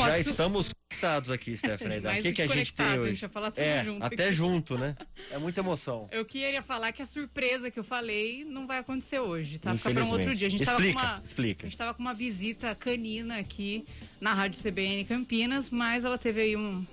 Já estamos conectados aqui, Stephanie. O que a gente tem hoje? A gente vai falar tudo junto. Até aqui. Junto, né? É muita emoção. Eu queria falar que a surpresa que eu falei não vai acontecer hoje, tá? Fica para um outro dia. A gente tava com uma visita canina aqui na Rádio CBN Campinas, mas ela teve aí um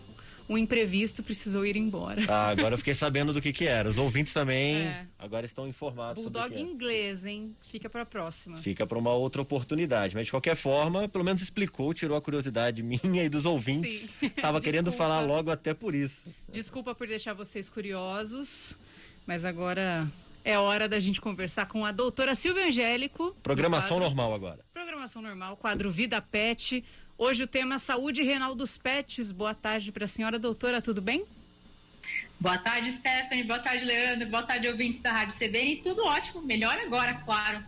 imprevisto, precisou ir embora. Agora eu fiquei sabendo do que era. Os ouvintes também agora estão informados. Bulldog inglês, hein? Fica pra próxima. Fica pra uma outra oportunidade. Mas de qualquer forma, pelo menos explicou, tirou a curiosidade minha e dos ouvintes. Sim. Tava querendo falar logo até por isso. Desculpa por deixar vocês curiosos, mas agora é hora da gente conversar com a doutora Silvia Angélico. Programação normal agora. Programação normal, quadro Vida Pet. Hoje o tema é saúde renal dos pets. Boa tarde para a senhora doutora, tudo bem? Boa tarde, Stephanie. Boa tarde, Leandro. Boa tarde, ouvintes da Rádio CBN. Tudo ótimo, melhor agora, claro.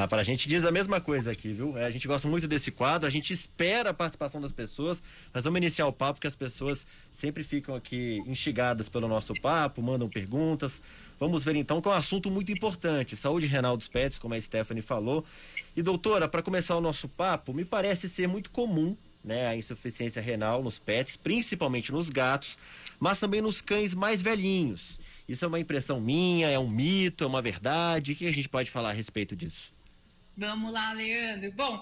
Pra gente diz a mesma coisa aqui, viu? A gente gosta muito desse quadro, a gente espera a participação das pessoas, mas vamos iniciar o papo, porque as pessoas sempre ficam aqui instigadas pelo nosso papo, mandam perguntas. Vamos ver então que é um assunto muito importante, saúde renal dos pets, como a Stephanie falou. E doutora, para começar o nosso papo, me parece ser muito comum, né, a insuficiência renal nos pets, principalmente nos gatos, mas também nos cães mais velhinhos. Isso é uma impressão minha, é um mito, é uma verdade? O que a gente pode falar a respeito disso? Vamos lá, Leandro. Bom,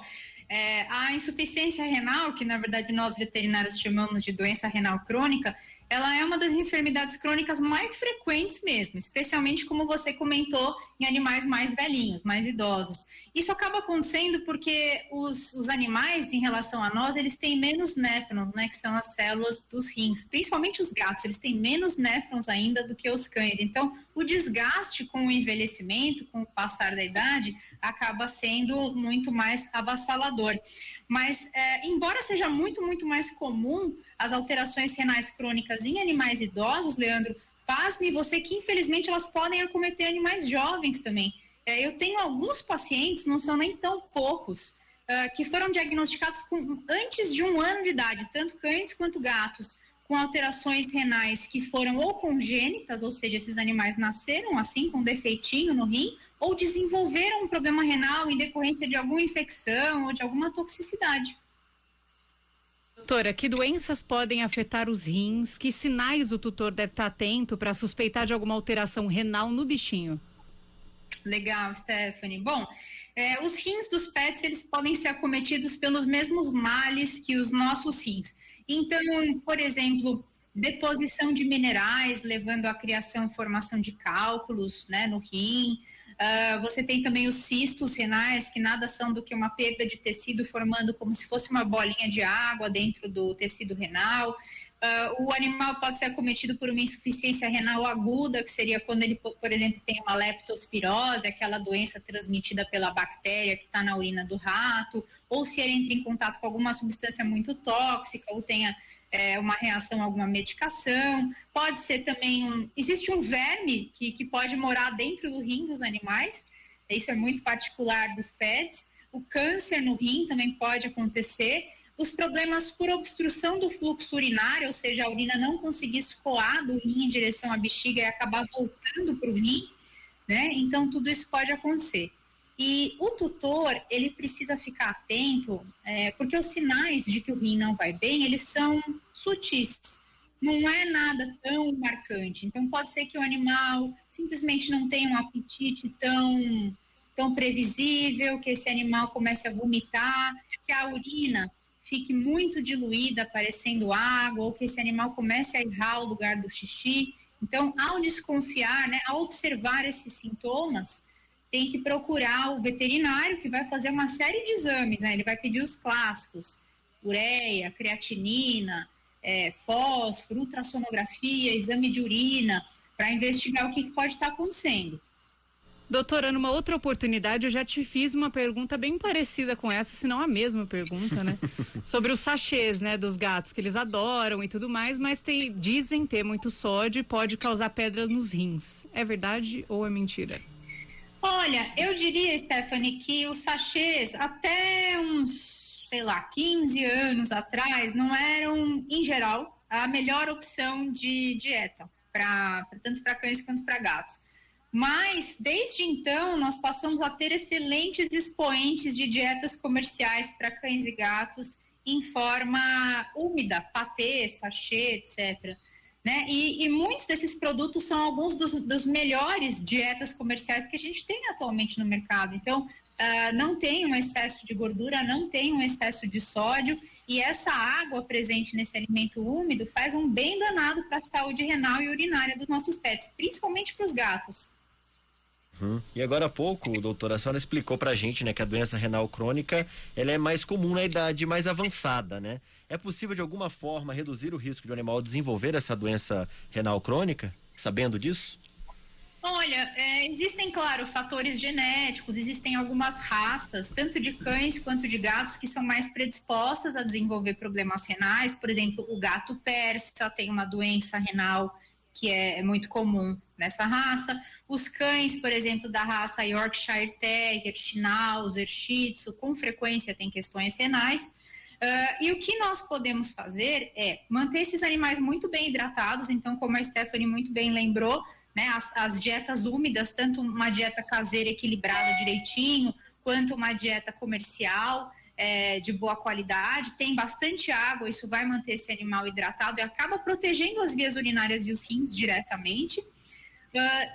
a insuficiência renal, que na verdade nós veterinários chamamos de doença renal crônica, ela é uma das enfermidades crônicas mais frequentes mesmo, especialmente como você comentou, em animais mais velhinhos, mais idosos. Isso acaba acontecendo porque os animais, em relação a nós, eles têm menos néfrons, né, que são as células dos rins. Principalmente os gatos, eles têm menos néfrons ainda do que os cães. Então, o desgaste com o envelhecimento, com o passar da idade, acaba sendo muito mais avassalador. Mas, embora seja muito, muito mais comum as alterações renais crônicas em animais idosos, Leandro, pasme você que, infelizmente, elas podem acometer animais jovens também. Eu tenho alguns pacientes, não são nem tão poucos, que foram diagnosticados antes de 1 ano de idade, tanto cães quanto gatos, com alterações renais que foram ou congênitas, ou seja, esses animais nasceram assim, com defeitinho no rim, ou desenvolveram um problema renal em decorrência de alguma infecção ou de alguma toxicidade. Doutora, que doenças podem afetar os rins? Que sinais o tutor deve estar atento para suspeitar de alguma alteração renal no bichinho? Legal, Stephanie. Bom, os rins dos pets, eles podem ser acometidos pelos mesmos males que os nossos rins. Então, por exemplo, deposição de minerais, levando à criação e formação de cálculos, né, no rim. Você tem também os cistos renais, que nada são do que uma perda de tecido formando como se fosse uma bolinha de água dentro do tecido renal. O animal pode ser acometido por uma insuficiência renal aguda, que seria quando ele, por exemplo, tem uma leptospirose, aquela doença transmitida pela bactéria que está na urina do rato, ou se ele entra em contato com alguma substância muito tóxica, ou tenha uma reação a alguma medicação. Pode ser também existe um verme que pode morar dentro do rim dos animais, isso é muito particular dos pets. O câncer no rim também pode acontecer. Os problemas por obstrução do fluxo urinário, ou seja, a urina não conseguir escoar do rim em direção à bexiga e acabar voltando para o rim, né? Então, tudo isso pode acontecer. E o tutor, ele precisa ficar atento, porque os sinais de que o rim não vai bem, eles são sutis. Não é nada tão marcante. Então, pode ser que o animal simplesmente não tenha um apetite tão previsível, que esse animal comece a vomitar, que a urina fique muito diluída, parecendo água, ou que esse animal comece a errar o lugar do xixi. Então, ao desconfiar, né, ao observar esses sintomas, tem que procurar o veterinário, que vai fazer uma série de exames, né? Ele vai pedir os clássicos: ureia, creatinina, fósforo, ultrassonografia, exame de urina, para investigar o que pode estar acontecendo. Doutora, numa outra oportunidade eu já te fiz uma pergunta bem parecida com essa, se não a mesma pergunta, né? Sobre os sachês, né, dos gatos, que eles adoram e tudo mais, mas dizem ter muito sódio e pode causar pedra nos rins. É verdade ou é mentira? Olha, eu diria, Stephanie, que os sachês até uns, 15 anos atrás não eram, em geral, a melhor opção de dieta, tanto para cães quanto para gatos. Mas, desde então, nós passamos a ter excelentes expoentes de dietas comerciais para cães e gatos em forma úmida, patê, sachê, etc. Né? E muitos desses produtos são alguns dos melhores dietas comerciais que a gente tem atualmente no mercado. Então, não tem um excesso de gordura, não tem um excesso de sódio, e essa água presente nesse alimento úmido faz um bem danado para a saúde renal e urinária dos nossos pets, principalmente para os gatos. E agora há pouco, doutora, a senhora explicou pra gente, né, que a doença renal crônica, ela é mais comum na idade mais avançada, né? É possível de alguma forma reduzir o risco de um animal desenvolver essa doença renal crônica, sabendo disso? Olha, existem, claro, fatores genéticos, existem algumas raças, tanto de cães quanto de gatos, que são mais predispostas a desenvolver problemas renais. Por exemplo, o gato persa tem uma doença renal que é muito comum nessa raça. Os cães, por exemplo, da raça Yorkshire Terrier, Schnauzer, Shih Tzu, com frequência tem questões renais. E o que nós podemos fazer é manter esses animais muito bem hidratados. Então, como a Stephanie muito bem lembrou, né, as dietas úmidas, tanto uma dieta caseira equilibrada direitinho, quanto uma dieta comercial de boa qualidade, tem bastante água, isso vai manter esse animal hidratado e acaba protegendo as vias urinárias e os rins diretamente.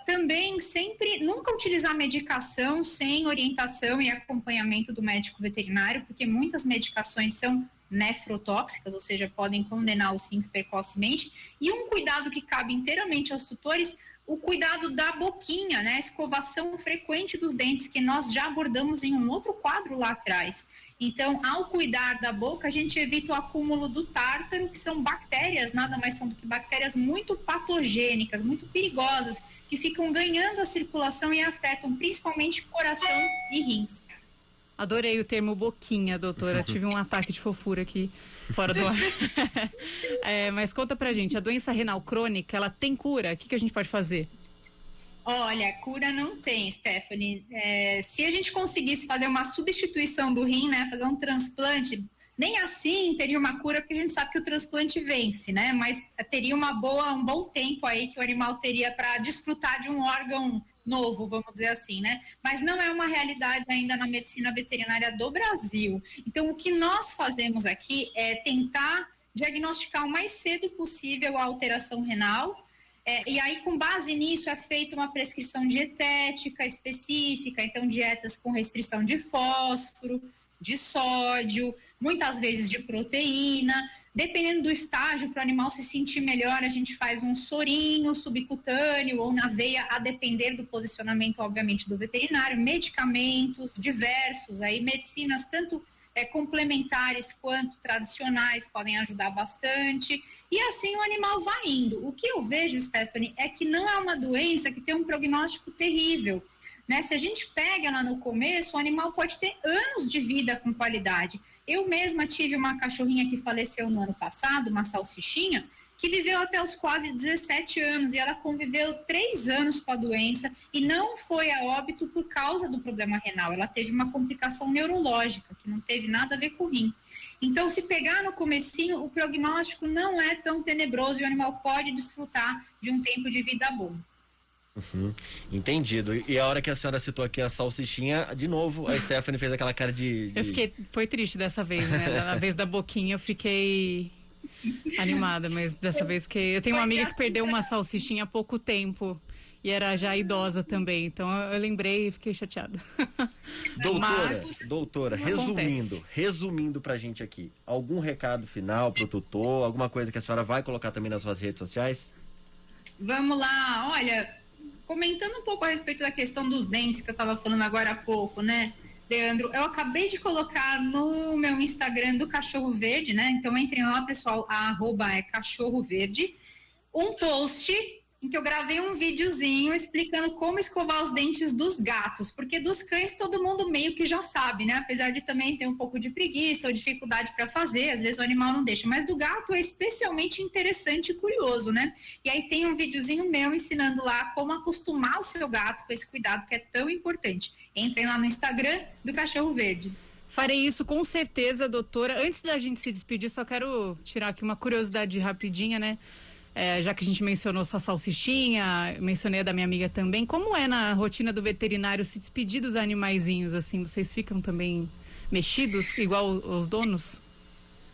Também sempre nunca utilizar medicação sem orientação e acompanhamento do médico veterinário, porque muitas medicações são nefrotóxicas, ou seja, podem condenar os rins precocemente. E um cuidado que cabe inteiramente aos tutores, o cuidado da boquinha, né? A escovação frequente dos dentes, que nós já abordamos em um outro quadro lá atrás. Então, ao cuidar da boca, a gente evita o acúmulo do tártaro, que são bactérias, nada mais são do que bactérias muito patogênicas, muito perigosas, que ficam ganhando a circulação e afetam principalmente coração e rins. Adorei o termo boquinha, doutora. Tive um ataque de fofura aqui, fora do ar. Mas conta pra gente, a doença renal crônica, ela tem cura? O que a gente pode fazer? Olha, cura não tem, Stephanie. Se a gente conseguisse fazer uma substituição do rim, né, fazer um transplante, nem assim teria uma cura, porque a gente sabe que o transplante vence, né? Mas teria um bom tempo aí que o animal teria para desfrutar de um órgão novo, vamos dizer assim, né? Mas não é uma realidade ainda na medicina veterinária do Brasil. Então, o que nós fazemos aqui é tentar diagnosticar o mais cedo possível a alteração renal. E aí, com base nisso, é feita uma prescrição dietética específica, então dietas com restrição de fósforo, de sódio, muitas vezes de proteína. Dependendo do estágio, para o animal se sentir melhor, a gente faz um sorinho subcutâneo ou na veia, a depender do posicionamento, obviamente, do veterinário. Medicamentos diversos, aí medicinas tanto complementares quanto tradicionais podem ajudar bastante. E assim o animal vai indo. O que eu vejo, Stephanie, é que não é uma doença que tem um prognóstico terrível, né? Se a gente pega lá no começo, o animal pode ter anos de vida com qualidade. Eu mesma tive uma cachorrinha que faleceu no ano passado, uma salsichinha, que viveu até os quase 17 anos e ela conviveu 3 anos com a doença e não foi a óbito por causa do problema renal. Ela teve uma complicação neurológica, que não teve nada a ver com o rim. Então, se pegar no comecinho, o prognóstico não é tão tenebroso e o animal pode desfrutar de um tempo de vida bom. Entendido. E a hora que a senhora citou aqui a salsichinha, de novo, a Stephanie fez aquela cara de... Foi triste dessa vez, né? Na vez da boquinha eu fiquei animada, mas dessa vez que... Eu tenho uma amiga que perdeu uma salsichinha há pouco tempo e era já idosa também, então eu lembrei e fiquei chateada. Doutora, resumindo pra gente aqui, algum recado final pro tutor, alguma coisa que a senhora vai colocar também nas suas redes sociais? Vamos lá, olha... Comentando um pouco a respeito da questão dos dentes que eu estava falando agora há pouco, né, Leandro? Eu acabei de colocar no meu Instagram do Cachorro Verde, né? Então entrem lá, pessoal, @Cachorro Verde, um post em que eu gravei um videozinho explicando como escovar os dentes dos gatos, porque dos cães todo mundo meio que já sabe, né? Apesar de também ter um pouco de preguiça ou dificuldade para fazer, às vezes o animal não deixa, mas do gato é especialmente interessante e curioso, né? E aí tem um videozinho meu ensinando lá como acostumar o seu gato com esse cuidado que é tão importante. Entrem lá no Instagram do Cachorro Verde. Farei isso com certeza, doutora. Antes da gente se despedir, só quero tirar aqui uma curiosidade rapidinha, né? Já que a gente mencionou sua salsichinha, mencionei a da minha amiga também, como é na rotina do veterinário se despedir dos animaizinhos, assim? Vocês ficam também mexidos, igual os donos?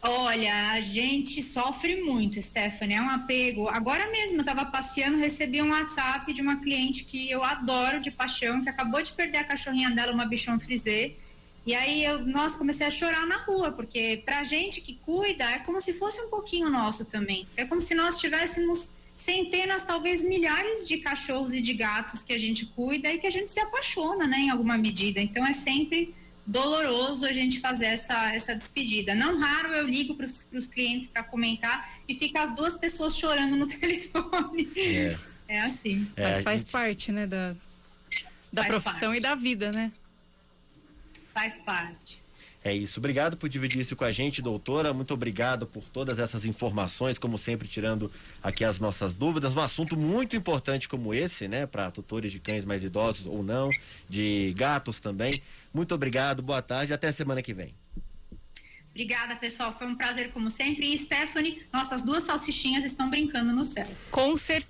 Olha, a gente sofre muito, Stephanie, é um apego. Agora mesmo eu estava passeando, recebi um WhatsApp de uma cliente que eu adoro de paixão, que acabou de perder a cachorrinha dela, uma bichon frisé. E aí comecei a chorar na rua, porque pra gente que cuida, é como se fosse um pouquinho nosso também. É como se nós tivéssemos centenas, talvez milhares de cachorros e de gatos que a gente cuida e que a gente se apaixona, né, em alguma medida. Então é sempre doloroso a gente fazer essa despedida. Não raro eu ligo para os clientes para comentar e fica as duas pessoas chorando no telefone. É assim. Mas faz parte, né, da profissão e da vida, né? Faz parte. É isso. Obrigado por dividir isso com a gente, doutora. Muito obrigado por todas essas informações, como sempre, tirando aqui as nossas dúvidas. Um assunto muito importante como esse, né? Para tutores de cães mais idosos ou não, de gatos também. Muito obrigado, boa tarde, até semana que vem. Obrigada, pessoal. Foi um prazer como sempre. E Stephanie, nossas duas salsichinhas estão brincando no céu. Com certeza.